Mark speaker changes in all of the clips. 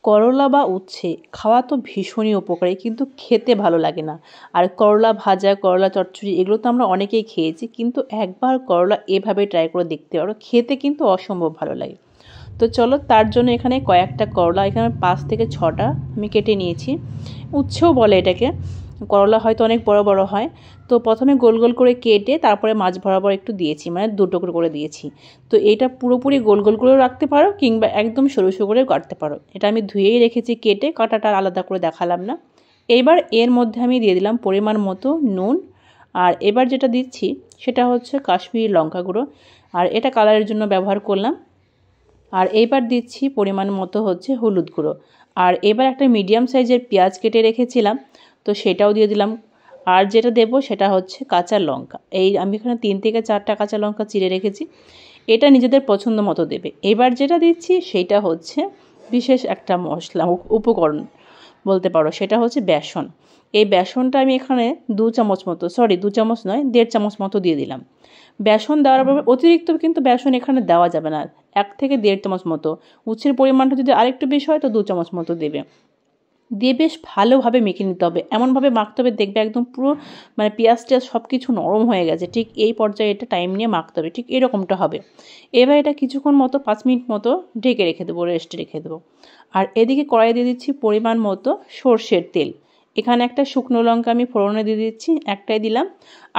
Speaker 1: করলা বা উচ্ছে খাওয়া তো ভীষণই উপকারী, কিন্তু খেতে ভালো লাগে না। আর করলা ভাজা, করলা চচ্চড়ি এগুলো তো আমরা অনেকেই খেয়েছি, কিন্তু একবার করলা এভাবে ট্রাই করে দেখতে পারো, খেতে কিন্তু অসম্ভব ভালো লাগে। তো চলো, তার জন্য এখানে কয়েকটা করলা, এখানে 5 থেকে 6টা আমি কেটে নিয়েছি। উচ্ছেও বলে এটাকে, করলা হয়তো অনেক বড় বড় হয়। তো প্রথমে গোল গোল করে কেটে তারপরে মাছ বরাবর একটু দিয়েছি, মানে 2 টুকরো করে দিয়েছি। তো এটা পুরোপুরি গোল গোল করেও রাখতে পারো, কিংবা একদম সরু সরু করেও কাটতে পারো। এটা আমি ধুয়েই রেখেছি, কেটে কাটাটা আলাদা করে দেখালাম না। এবার এর মধ্যে আমি দিয়ে দিলাম পরিমাণ মতো নুন। আর এবার যেটা দিচ্ছি সেটা হচ্ছে কাশ্মীরি লঙ্কা গুঁড়ো, আর এটা কালারের জন্য ব্যবহার করলাম। আর এইবার দিচ্ছি পরিমাণ মতো হচ্ছে হলুদ গুঁড়ো। আর এবার একটা মিডিয়াম সাইজের পেঁয়াজ কেটে রেখেছিলাম, তো সেটাও দিয়ে দিলাম। আর যেটা দেবো সেটা হচ্ছে কাঁচা লঙ্কা। এই আমি এখানে 3 থেকে 4টা কাঁচা লঙ্কা চিড়ে রেখেছি, এটা নিজেদের পছন্দ মতো দেবে। এবার যেটা দিচ্ছি সেটা হচ্ছে বিশেষ একটা মশলা, উপকরণ বলতে পারো, সেটা হচ্ছে বেসন। এই বেসনটা আমি এখানে 2 চামচ মতো, 2 চামচ নয়, 1.5 চামচ মতো দিয়ে দিলাম। বেসন দেওয়ার পর অতিরিক্ত কিন্তু বেসন এখানে দেওয়া যাবে না, 1 থেকে 1.5 চামচ মতো। উচ্ছের পরিমাণটা যদি আরেকটু বেশি হয় তো 2 চামচ মতো দেবে। দিয়ে বেশ ভালোভাবে মেখে নিতে হবে, এমনভাবে মাখতে হবে দেখবে একদম পুরো মানে পেঁয়াজ টেয়াজ সব কিছু নরম হয়ে গেছে। ঠিক এই পর্যায়ে এটা টাইম নিয়ে মাখতে হবে, ঠিক এরকমটা হবে। এবার এটা কিছুক্ষণ মতো 5 মিনিট মতো ঢেকে রেখে দেবো, রেস্টে রেখে দেবো। আর এদিকে কড়াই দিয়ে দিচ্ছি পরিমাণ মতো সর্ষের তেল। এখানে একটা শুকনো লঙ্কা আমি ফোড়নে দিয়ে দিচ্ছি, একটাই দিলাম।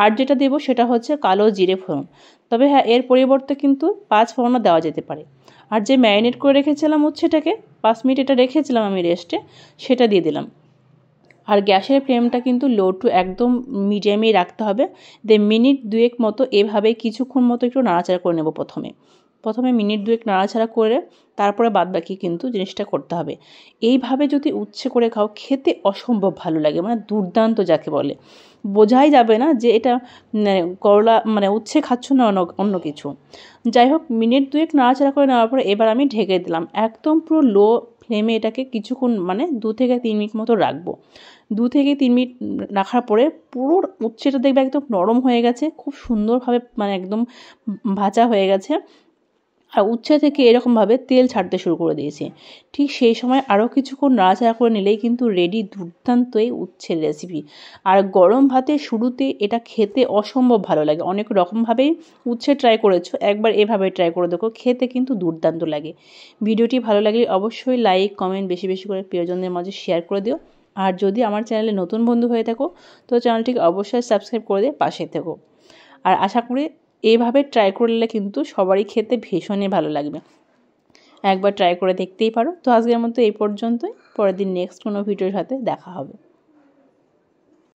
Speaker 1: আর যেটা দেবো সেটা হচ্ছে কালো জিরে ফোড়ন। তবে হ্যাঁ, এর পরিবর্তে কিন্তু 5 ফোড়নও দেওয়া যেতে পারে। আর যে ম্যারিনেট করে রেখেছিলাম উচ্ছেটাকে, 5 মিনিট এটা রেখেছিলাম আমি রেস্টে, সেটা দিয়ে দিলাম। আর গ্যাসের ফ্লেমটা কিন্তু লো টু একদম মিডিয়ামেই রাখতে হবে। দিয়ে মিনিট 2 মতো এভাবেই কিছুক্ষণ মতো একটু নাড়াচাড়া করে নেব। প্রথমে মিনিট 2 নাড়াচাড়া করে তারপরে বাদবাকি কিন্তু জিনিসটা করতে হবে। এইভাবে যদি উচ্ছে করে খাও, খেতে অসম্ভব ভালো লাগে, মানে দুর্দান্ত যাকে বলে। বোঝাই যাবে না যে এটা করলা মানে উচ্ছে খাচ্ছ না অন্য কিছু। যাই হোক, মিনিট 2 নাড়াচাড়া করে নেওয়ার পরে এবার আমি ঢেকে দিলাম একদম পুরো লো ফ্লেমে। এটাকে কিছুক্ষণ মানে 2 থেকে 3 মিনিট মতো রাখবো। 2 থেকে 3 মিনিট রাখার পরে পুরো উচ্ছেটা দেখবে একদম নরম হয়ে গেছে, খুব সুন্দরভাবে মানে একদম ভাজা হয়ে গেছে। আর উচ্ছে থেকে এরকমভাবে তেল ছাড়তে শুরু করে দিয়েছে। ঠিক সেই সময় আরও কিছুক্ষণ নাড়াচাড়া করে নিলেই কিন্তু রেডি দুর্দান্ত এই উচ্ছের রেসিপি। আর গরম ভাতে শুরুতে এটা খেতে অসম্ভব ভালো লাগে। অনেক রকমভাবেই উচ্ছে ট্রাই করেছো, একবার এভাবে ট্রাই করে দেখো, খেতে কিন্তু দুর্দান্ত লাগে। ভিডিওটি ভালো লাগলে অবশ্যই লাইক কমেন্ট বেশি বেশি করে প্রিয়জনদের মাঝে শেয়ার করে দিও। আর যদি আমার চ্যানেলে নতুন বন্ধু হয়ে থাকো তো চ্যানেলটিকে অবশ্যই সাবস্ক্রাইব করে দিয়ে পাশে থেকো। আর আশা করি এইভাবে ট্রাই করলে কিন্তু সবারই খেতে ভীষণই ভালো লাগবে। একবার ট্রাই করে দেখতেই পারো। তো আজকের মতো এই পর্যন্তই, পরের দিন নেক্সট কোনো ভিডিওর সাথে দেখা হবে।